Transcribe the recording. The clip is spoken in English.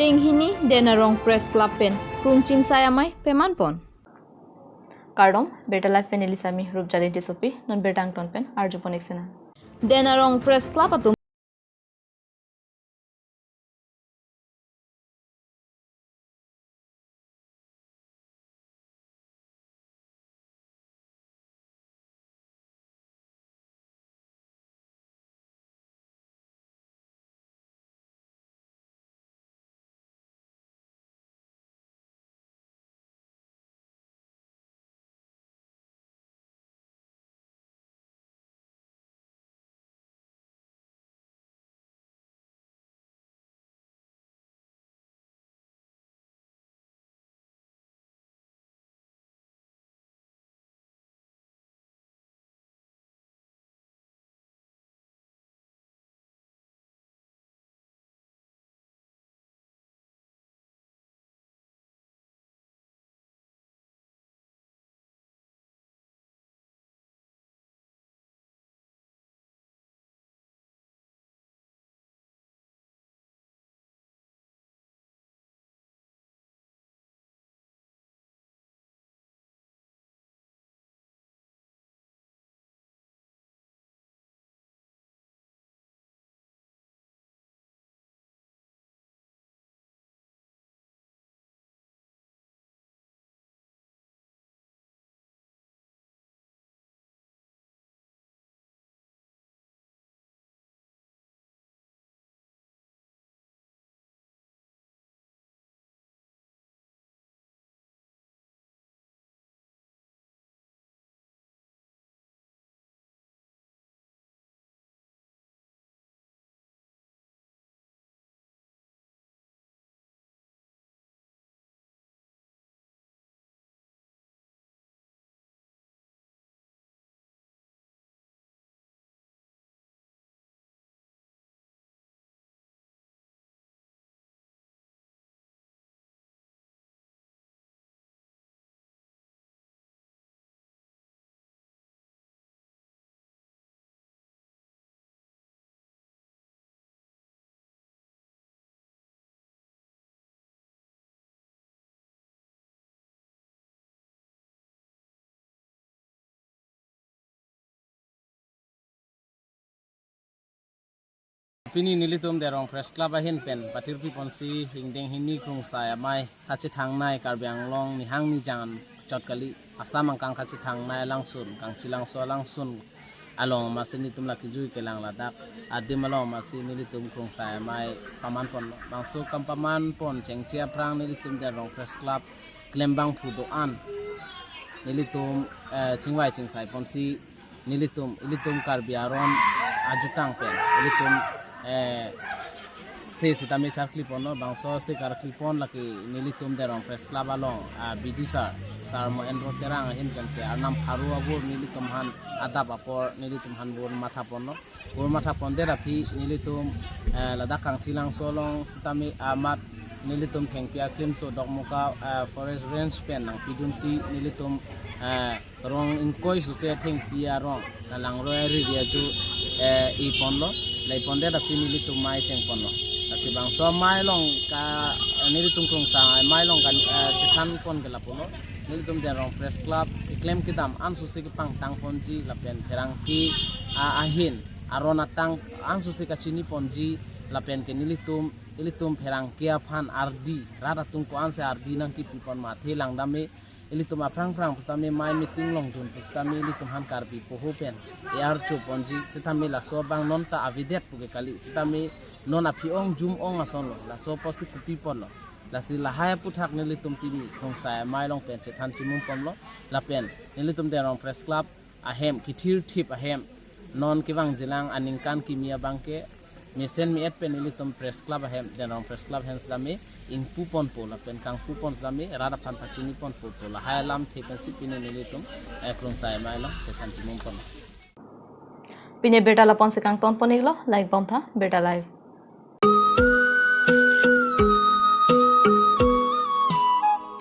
Hingding hini denarong press club pen krungching sayamai peman pon. Kardom beta life pen elisami rupjali disopi non betang ton pen arjuponik sena. Denarong press club atum Pini nilitum derong press club ahin pen patir pi ponsi hingdeng hini krung saya mai kachi thang nai karbyang long ni hang ni jangan chot kali asam ang kang kachi thang nai langsun kang chilang so langsun along masin nitum laki jui kelang ladak adim along masin nilitum krung saya mai paman pon bangso kam paman pon chengchia prang nilitum derong press club klembang phudo an nilitum chingwai chingsai ponsi ilitum karbiaron ajutang pen ilitum se sitame sar clipon no bangso se kar clipon laki nilitum derong press club along bidisa sar mo enro terang hin kan se arnam pharu abur nilitum han adap apor nilitum han bor matha pon no bor matha pon dera phi nilitum ladak kang thilang solong sitame amat nilitum thengpia klim so dokmuka forest range pen nang pidum si nilitum rong inkoi su se thengpia rong nalang royari dia ju I ponlo lai ponde da pini litu mai seng ponlo asi bang so mai long ka nilitum krung sang mai long kan chithan pon ke lapulo nilitum de rong press club claim kidam ansu se ki pang tang ponji lapen therang ki ahin arona tang ansu se ka chini ponji lapen ke ilitum therang kia phan ardi rara tung ko anse ardi nang ki pipon ma the lang dame ilitum aprang pustame mai meeting long dun pustame ilitum han karbi poho pen yar chu ponji sitame la so bang non ta avidet puge kali sitame non api ong jum ong ason lo la so posi kupi pon lo la si la haya puthak nilitum pini khong sa mai long pen che than chimum pom lo la pen nilitum de rong press club ahem kithir thip ahem non kiwang jilang aningkan kimia bangke mesen mi et pen nilitum press club ahem de rong press club hens lame in pupon po la pen kang pupon sami rada phan pachini pon po la hayalam thepen si pini nilitum krong sa mai long che than chimum pom Pine beta la pon se kang ton poniglo like bomtha beta live